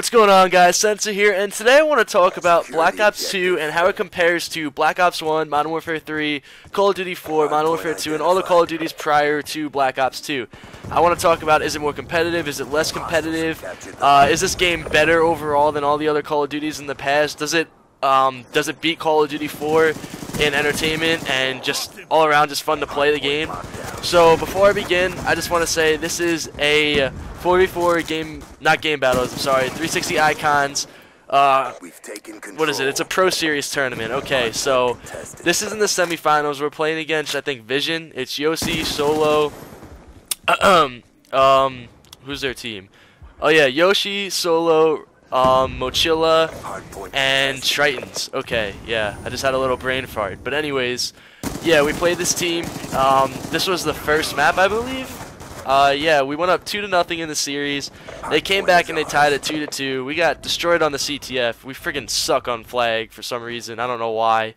What's going on, guys? Sensei here, and today I want to talk about Black Ops 2 and how it compares to Black Ops 1, Modern Warfare 3, Call of Duty 4, Modern Warfare 2, and all the Call of Duties prior to Black Ops 2. I want to talk about, is it more competitive, is it less competitive, is this game better overall than all the other Call of Duties in the past, does it beat Call of Duty 4 in entertainment and just all around just fun to play the game. So before I begin, I just want to say this is a 4v4 game, not game battles, I'm sorry, 360 Icons, what is it? It's a Pro Series tournament. Okay, so this is in the semifinals. We're playing against, I think, Vision. It's Yoshi, Solo, who's their team? Oh yeah, Yoshi, Solo, Mochila, and Tritons. Okay, yeah, I just had a little brain fart. But anyways, yeah, we played this team. This was the first map, I believe. Yeah, we went up 2-0 in the series. They came back and they tied it 2-2. We got destroyed on the CTF. We friggin' suck on flag for some reason. I don't know why.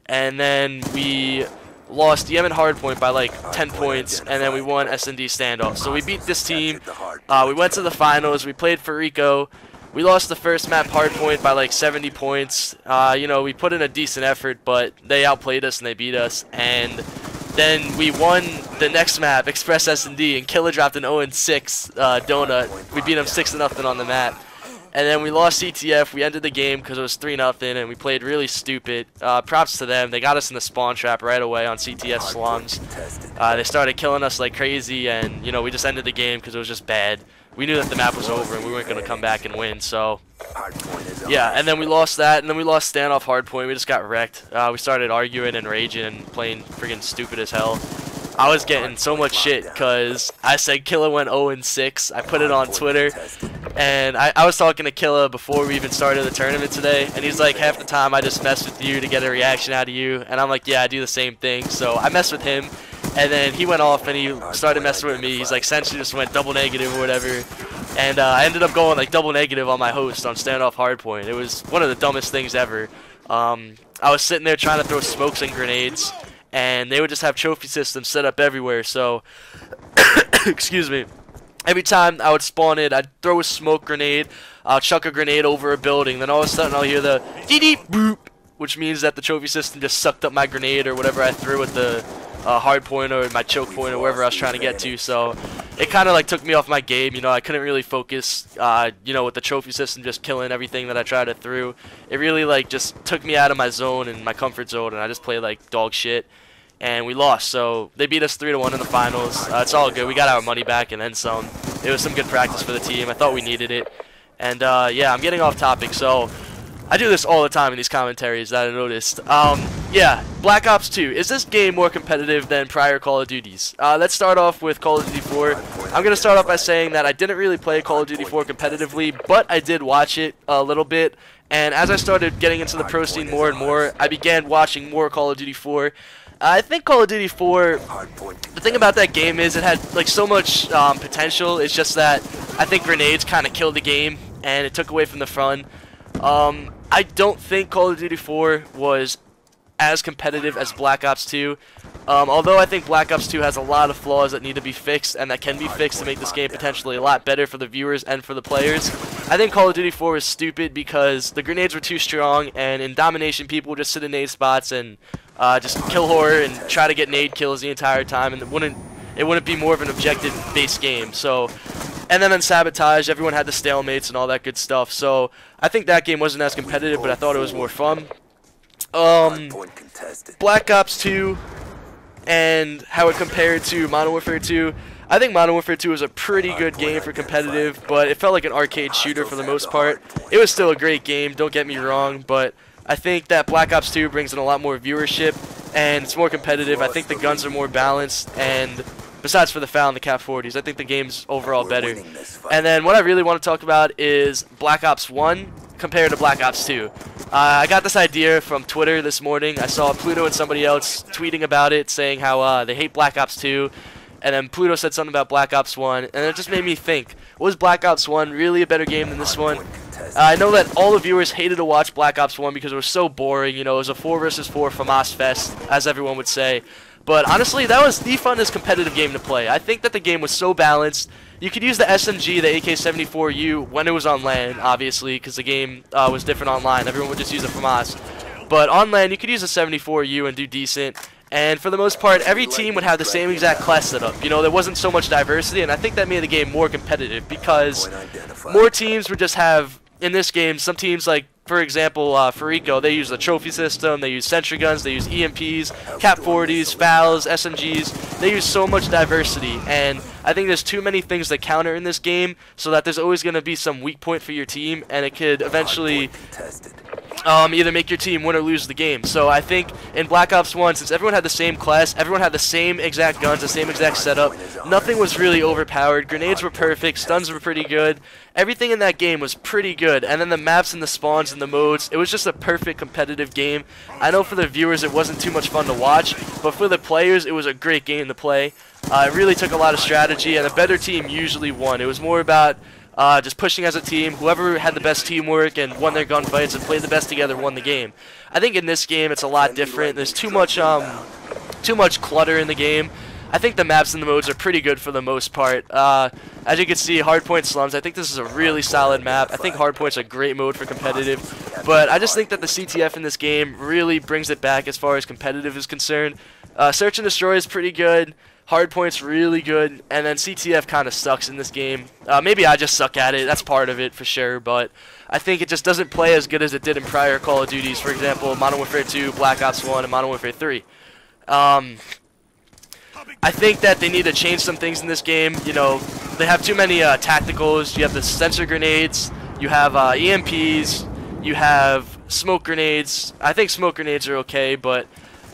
And then we lost Yemen Hardpoint by like 10 points, and then we won S&D standoff. So we beat this team. We went to the finals. We played for Rico. We lost the first map Hardpoint by like 70 points. You know, we put in a decent effort, but they outplayed us and they beat us. And then we won the next map, Express S&D, and Killer dropped an 0-6 donut. We beat them 6-0 on the map. And then we lost CTF. We ended the game because it was 3-0, and we played really stupid. Props to them. They got us in the spawn trap right away on CTF slums. They started killing us like crazy, and you know, we just ended the game because it was just bad. We knew that the map was over and we weren't going to come back and win, so yeah, and then we lost that, and then we lost standoff Hardpoint. We just got wrecked. We started arguing and raging and playing friggin' stupid as hell. I was getting so much shit because I said Killa went 0-6. I put it on Twitter, and I was talking to Killa before we even started the tournament today, and he's like, half the time I just mess with you to get a reaction out of you, and I'm like, yeah, I do the same thing. So I messed with him, and then he went off and he started messing with me. He's like, essentially just went double negative or whatever, and I ended up going like double negative on my host on standoff Hardpoint. It was one of the dumbest things ever. I was sitting there trying to throw smokes and grenades, and they would just have trophy systems set up everywhere. So excuse me, every time I would spawn in, I'd throw a smoke grenade, I'll chuck a grenade over a building, then all of a sudden I'll hear the dee-dee boop, which means that the trophy system just sucked up my grenade or whatever I threw at the hard point or my choke point or wherever I was trying to get to. So it kind of like took me off my game. You know, I couldn't really focus, you know, with the trophy system just killing everything that I tried to throw. It really like just took me out of my zone and my comfort zone, and I just played like dog shit, and we lost. So they beat us 3-1 in the finals. It's all good. We got our money back and then some. It was some good practice for the team. I thought we needed it. And yeah, I'm getting off topic, so I do this all the time in these commentaries that I noticed. Yeah, Black Ops 2. Is this game more competitive than prior Call of Duties? Let's start off with Call of Duty 4. I'm going to start off by saying that I didn't really play Call of Duty 4 competitively, but I did watch it a little bit. And as I started getting into the pro scene more and more, I began watching more Call of Duty 4. I think Call of Duty 4, the thing about that game is it had like so much potential. It's just that I think grenades kind of killed the game and it took away from the fun. I don't think Call of Duty 4 was as competitive as Black Ops 2. Although I think Black Ops 2 has a lot of flaws that need to be fixed and that can be fixed to make this game potentially a lot better for the viewers and for the players. I think Call of Duty 4 was stupid because the grenades were too strong, and in domination people would just sit in nade spots and just kill horror and try to get nade kills the entire time, and it wouldn't be more of an objective-based game. So, and then in Sabotage, everyone had the stalemates and all that good stuff. So I think that game wasn't as competitive, but I thought it was more fun. Black Ops 2 and how it compared to Modern Warfare 2. I think Modern Warfare 2 was a pretty good game for competitive, but it felt like an arcade shooter for the most part. It was still a great game, don't get me wrong, but I think that Black Ops 2 brings in a lot more viewership, and it's more competitive. I think the guns are more balanced, and besides for the FAL and the Cap 40s, I think the game's overall better. And then what I really want to talk about is Black Ops 1 compared to Black Ops 2. I got this idea from Twitter this morning. I saw Pluto and somebody else tweeting about it, saying how they hate Black Ops 2. And then Pluto said something about Black Ops 1, and it just made me think, was Black Ops 1 really a better game than this one? I know that all the viewers hated to watch Black Ops 1 because it was so boring. You know, it was a 4 versus 4 FAMAS fest, as everyone would say. But honestly, that was the funnest competitive game to play. I think that the game was so balanced. You could use the SMG, the AK-74U, when it was on LAN, obviously, because the game was different online. Everyone would just use a FAMAS. But on LAN, you could use a 74U and do decent. And for the most part, every team would have the same exact class setup. You know, there wasn't so much diversity, and I think that made the game more competitive because more teams would just have, in this game, some teams like, for example, Farico, they use the trophy system, they use sentry guns, they use EMPs, Cap 40s, FALs, SMGs. They use so much diversity, and I think there's too many things that counter in this game, so that there's always going to be some weak point for your team, and it could eventually either make your team win or lose the game. So I think in Black Ops 1, since everyone had the same class, everyone had the same exact guns, the same exact setup, nothing was really overpowered. Grenades were perfect, stuns were pretty good. Everything in that game was pretty good. And then the maps and the spawns and the modes, it was just a perfect competitive game. I know for the viewers it wasn't too much fun to watch, but for the players it was a great game to play. It really took a lot of strategy, and a better team usually won. It was more about just pushing as a team. Whoever had the best teamwork and won their gunfights and played the best together won the game. I think in this game it's a lot different. There's too much clutter in the game. I think the maps and the modes are pretty good for the most part. As you can see, Hardpoint Slums, I think this is a really solid map. I think Hardpoint's a great mode for competitive. But I just think that the CTF in this game really brings it back as far as competitive is concerned. Search and Destroy is pretty good. Hardpoint's really good, and then CTF kind of sucks in this game. Maybe I just suck at it, that's part of it for sure, but I think it just doesn't play as good as it did in prior Call of Duties, for example, Modern Warfare 2, Black Ops 1, and Modern Warfare 3. I think that they need to change some things in this game. You know, they have too many tacticals. You have the sensor grenades, you have EMPs, you have smoke grenades. I think smoke grenades are okay, but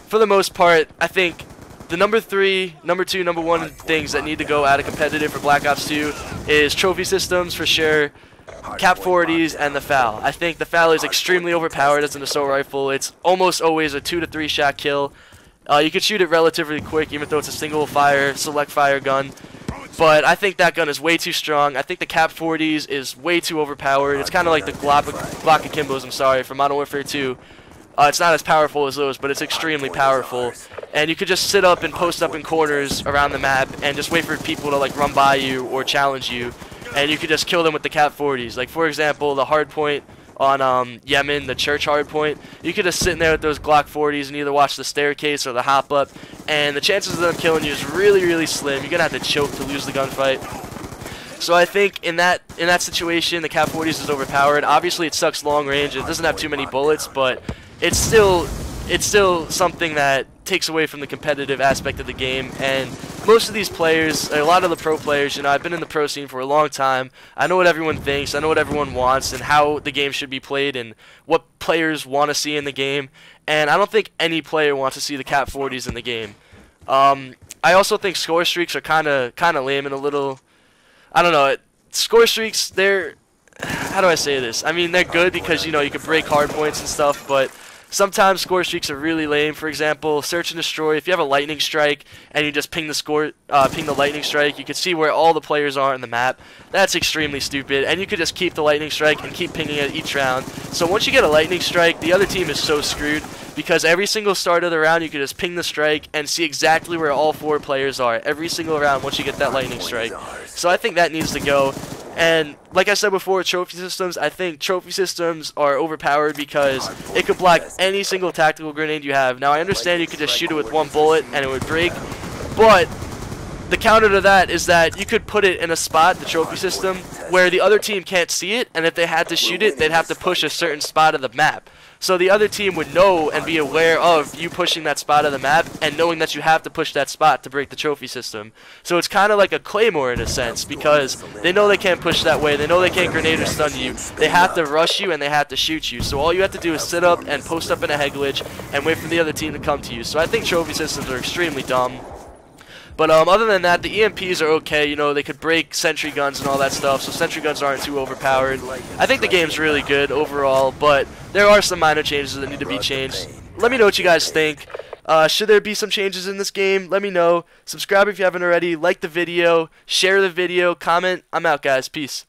for the most part, I think the number 3, number 2, number 1 things that need to go out of competitive for Black Ops 2 is trophy systems for sure, Cap 40s, and the FAL. I think the FAL is extremely overpowered as an assault rifle. It's almost always a 2 to 3 shot kill. You can shoot it relatively quick, even though it's a single fire, select fire gun. But I think that gun is way too strong. I think the Cap 40s is way too overpowered. It's kind of like the Glock Akimbos, I'm sorry, from Modern Warfare 2. It's not as powerful as those, but it's extremely powerful. And you could just sit up and post up in corners around the map and just wait for people to like run by you or challenge you. And you could just kill them with the Cap 40s. Like for example, the hardpoint on Yemen, the church hardpoint. You could just sit in there with those Glock 40s and either watch the staircase or the hop up. And the chances of them killing you is really, really slim. You're going to have to choke to lose the gunfight. So I think in that situation, the Cap 40s is overpowered. Obviously, it sucks long range. It doesn't have too many bullets, but it's still something that takes away from the competitive aspect of the game. And most of these players, a lot of the pro players, you know, I've been in the pro scene for a long time. I know what everyone thinks. I know what everyone wants and how the game should be played and what players want to see in the game. And I don't think any player wants to see the Cap 40s in the game. I also think score streaks are kind of lame and a little, I don't know. Score streaks, they're, how do I say this? I mean, they're good because, you know, you can break hard points and stuff, but sometimes score streaks are really lame. For example, Search and Destroy. If you have a lightning strike and you just ping the lightning strike, you can see where all the players are in the map. That's extremely stupid. And you could just keep the lightning strike and keep pinging it each round. So once you get a lightning strike, the other team is so screwed because every single start of the round, you can just ping the strike and see exactly where all 4 players are every single round once you get that lightning strike. So I think that needs to go. And like I said before, trophy systems, I think trophy systems are overpowered because it could block any single tactical grenade you have. Now I understand you could just shoot it with 1 bullet and it would break, but the counter to that is that you could put it in a spot, the trophy system, where the other team can't see it, and if they had to shoot it, they'd have to push a certain spot of the map. So the other team would know and be aware of you pushing that spot of the map and knowing that you have to push that spot to break the trophy system. So it's kind of like a claymore in a sense because they know they can't push that way. They know they can't grenade or stun you. They have to rush you and they have to shoot you. So all you have to do is sit up and post up in a head glitch and wait for the other team to come to you. So I think trophy systems are extremely dumb. But other than that, the EMPs are okay. You know, they could break sentry guns and all that stuff, so sentry guns aren't too overpowered. I think the game's really good overall, but there are some minor changes that need to be changed. Let me know what you guys think. Should there be some changes in this game? Let me know. Subscribe if you haven't already. Like the video. Share the video. Comment. I'm out, guys. Peace.